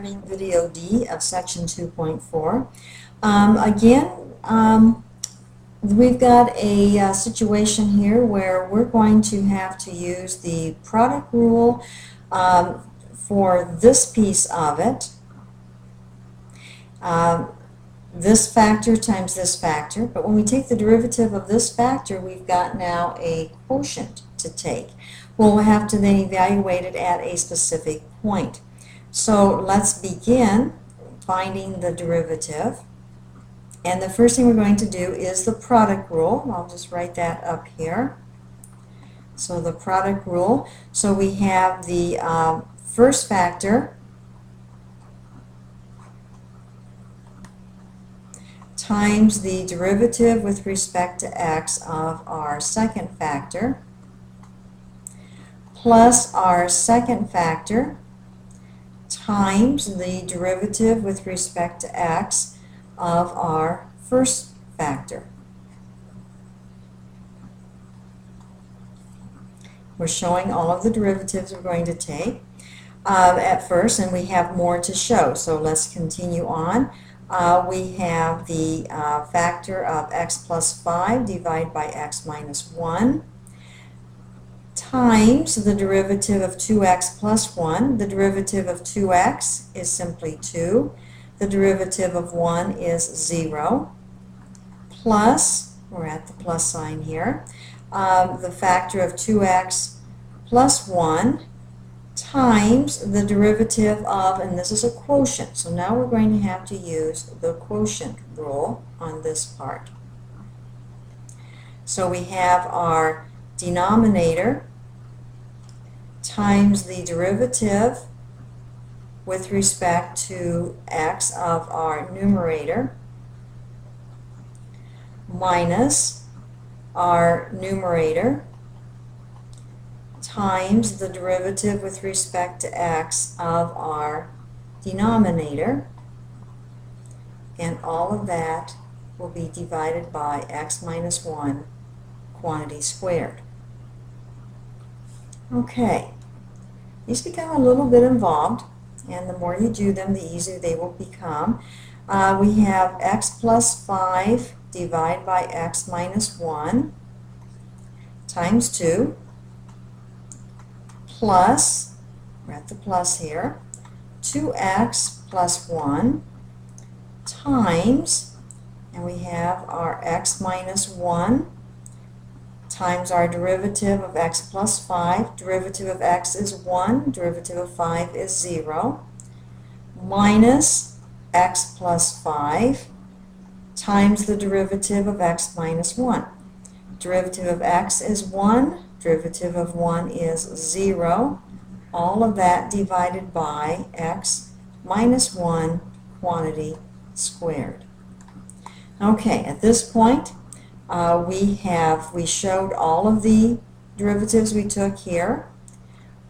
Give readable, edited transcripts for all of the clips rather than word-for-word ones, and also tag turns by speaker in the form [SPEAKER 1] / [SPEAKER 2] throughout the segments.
[SPEAKER 1] learning video D of section 2.4. Again, we've got a situation here where we're going to have to use the product rule for this piece of it. This factor times this factor, but when we take the derivative of this factor, we've got now a quotient to take. We'll have to then evaluate it at a specific point. So let's begin finding the derivative. And the first thing we're going to do is the product rule. I'll just write that up here. So the product rule. So we have the first factor times the derivative with respect to x of our second factor plus our second factor times the derivative with respect to x of our first factor. We're showing all of the derivatives we're going to take at first, and we have more to show, so let's continue on. We have the factor of x plus 5 divided by x minus 1 times the derivative of 2x plus 1. The derivative of 2x is simply 2. The derivative of 1 is 0. Plus, we're at the plus sign here, the factor of 2x plus 1 times the derivative of, and this is a quotient, so now we're going to have to use the quotient rule on this part. So we have our denominator times the derivative with respect to x of our numerator minus our numerator times the derivative with respect to x of our denominator, and all of that will be divided by x minus 1 quantity squared. Okay, these become a little bit involved, and the more you do them, the easier they will become. We have x plus 5 divided by x minus 1 times 2 plus, we're at the plus here, 2x plus 1 times, and we have our x minus 1 times our derivative of x plus 5. Derivative of x is 1, derivative of 5 is 0, minus x plus 5 times the derivative of x minus 1. Derivative of x is 1, derivative of 1 is 0, all of that divided by x minus 1 quantity squared. Okay, at this point we showed all of the derivatives we took here.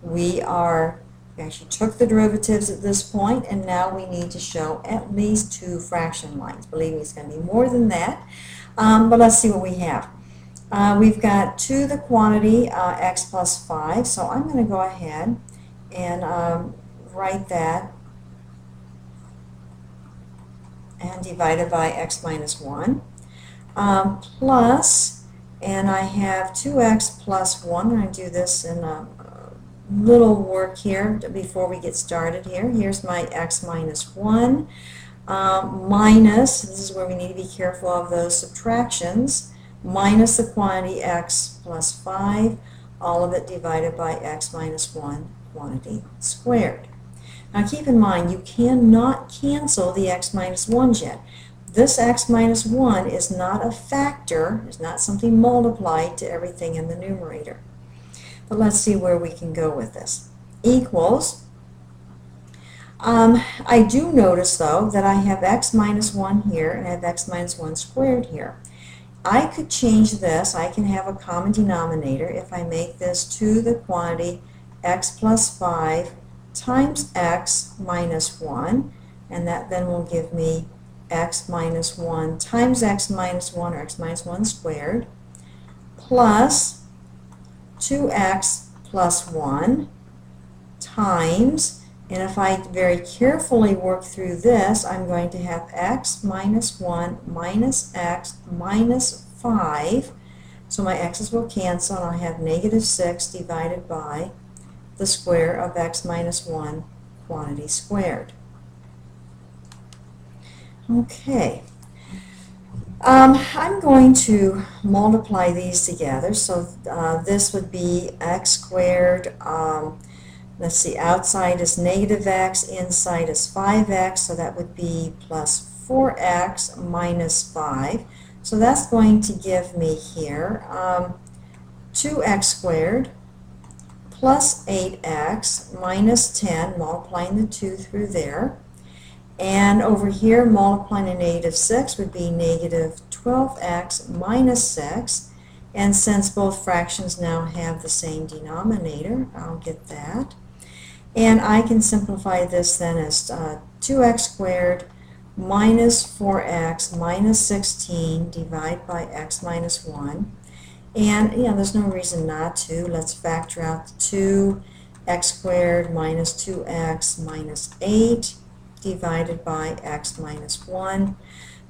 [SPEAKER 1] We actually took the derivatives at this point, and now we need to show at least 2 fraction lines. Believe me, it's going to be more than that, but let's see what we have. We've got 2 the quantity x plus 5, so I'm going to go ahead and write that and divide it by x minus 1 plus, and I have 2x plus 1. I'm going to do this in a little work here before we get started here. Here's my x minus 1 minus, this is where we need to be careful of those subtractions, minus the quantity x plus 5, all of it divided by x minus 1 quantity squared. Now keep in mind, you cannot cancel the x minus 1s yet. This x minus 1 is not a factor, it's not something multiplied to everything in the numerator. But let's see where we can go with this. Equals, I do notice though that I have x minus 1 here and I have x minus 1 squared here. I could change this. I can have a common denominator if I make this 2 the quantity x plus 5 times x minus 1, and that then will give me x minus 1 times x minus 1, or x minus 1 squared, plus 2x plus 1 times, And if I very carefully work through this, I'm going to have x minus 1 minus x minus 5. So my x's will cancel, and I have negative 6 divided by the square of x minus 1 quantity squared. Okay. I'm going to multiply these together. So this would be x squared. Let's see, outside is negative x, inside is 5x, so that would be plus 4x minus 5. So that's going to give me here 2x squared plus 8x minus 10, multiplying the 2 through there. And over here, multiplying a negative 6 would be negative 12x minus 6. And since both fractions now have the same denominator, I'll get that. And I can simplify this then as 2x squared minus 4x minus 16 divided by x minus 1. And there's no reason not to. Let's factor out the 2x squared minus 2x minus 8 divided by x minus 1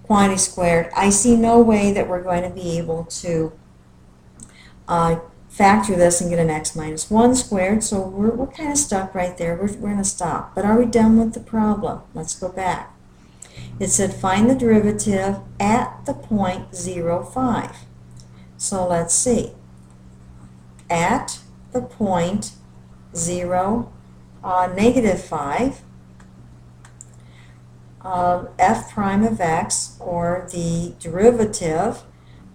[SPEAKER 1] quantity squared. I see no way that we're going to be able to factor this and get an x minus 1 squared, so we're kind of stuck right there. We're going to stop. But are we done with the problem? Let's go back. It said find the derivative at the point 0, 5. So let's see. At the point 0, negative 5, f prime of x, or the derivative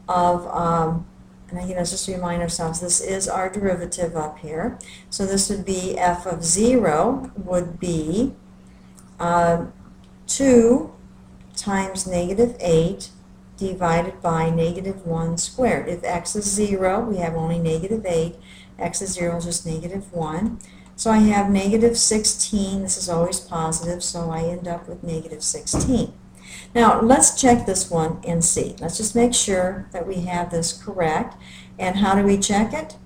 [SPEAKER 1] of, and again, let's just remind ourselves, this is our derivative up here. So this would be f of 0 would be 2 times negative 8 divided by negative 1 squared. If x is 0, we have only negative 8. X is 0 is just negative 1. So I have negative 16. This is always positive, so I end up with negative 16. Now, let's check this one and see. Let's just make sure that we have this correct. And how do we check it?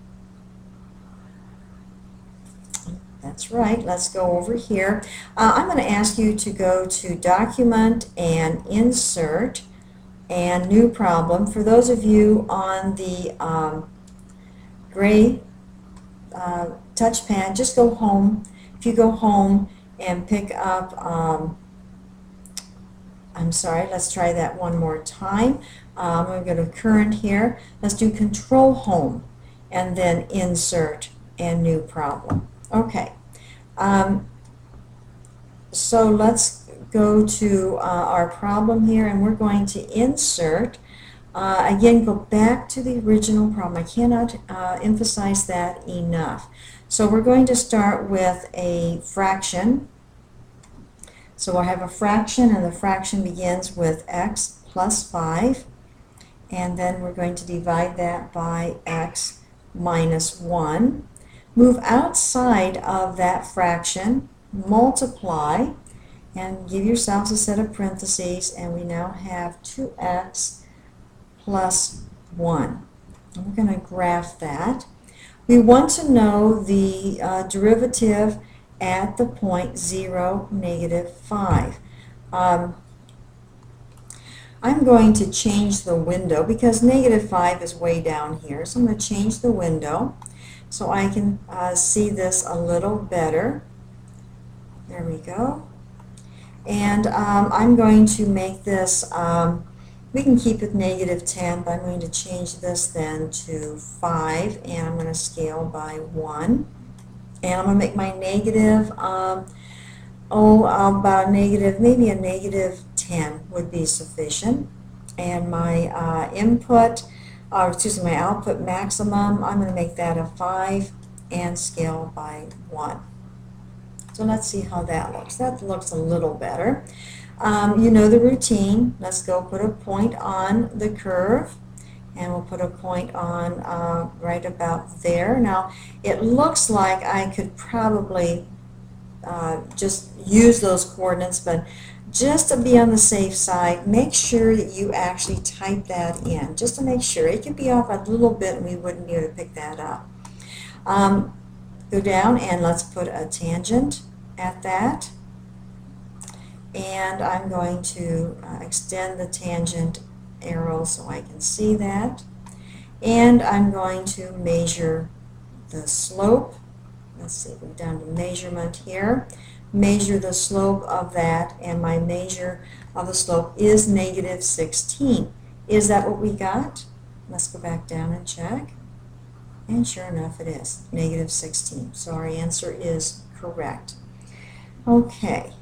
[SPEAKER 1] That's right. Let's go over here. I'm going to ask you to go to Document and Insert and New Problem. For those of you on the gray touchpad, just go home. If you go home and pick up, I'm sorry, let's try that one more time. I'm going to go to Current here. Let's do Control Home and then Insert and New Problem. Okay. So let's go to our problem here, and we're going to insert. Again, go back to the original problem. I cannot emphasize that enough. So we're going to start with a fraction. So we'll have a fraction, and the fraction begins with x plus 5. And then we're going to divide that by x minus 1. Move outside of that fraction, multiply, and give yourselves a set of parentheses, and we now have 2x plus 1. And we're going to graph that. We want to know the derivative at the point 0, negative 5. I'm going to change the window because negative 5 is way down here. So I'm going to change the window so I can see this a little better. There we go. And I'm going to make this, we can keep it negative 10, but I'm going to change this then to 5, and I'm going to scale by 1. And I'm going to make my negative, about a negative, maybe a negative 10 would be sufficient. And my input, my output maximum, I'm going to make that a 5 and scale by 1. So let's see how that looks. That looks a little better. You know the routine. Let's go put a point on the curve, and we'll put a point on right about there. Now, it looks like I could probably just use those coordinates, but just to be on the safe side, make sure that you actually type that in, just to make sure. It could be off a little bit and we wouldn't be able to pick that up. Go down and let's put a tangent at that. And I'm going to extend the tangent arrow so I can see that. And I'm going to measure the slope. Let's see, we're down to measurement here. Measure the slope of that, and my measure of the slope is negative 16. Is that what we got? Let's go back down and check. And sure enough, it is negative 16. So our answer is correct. Okay.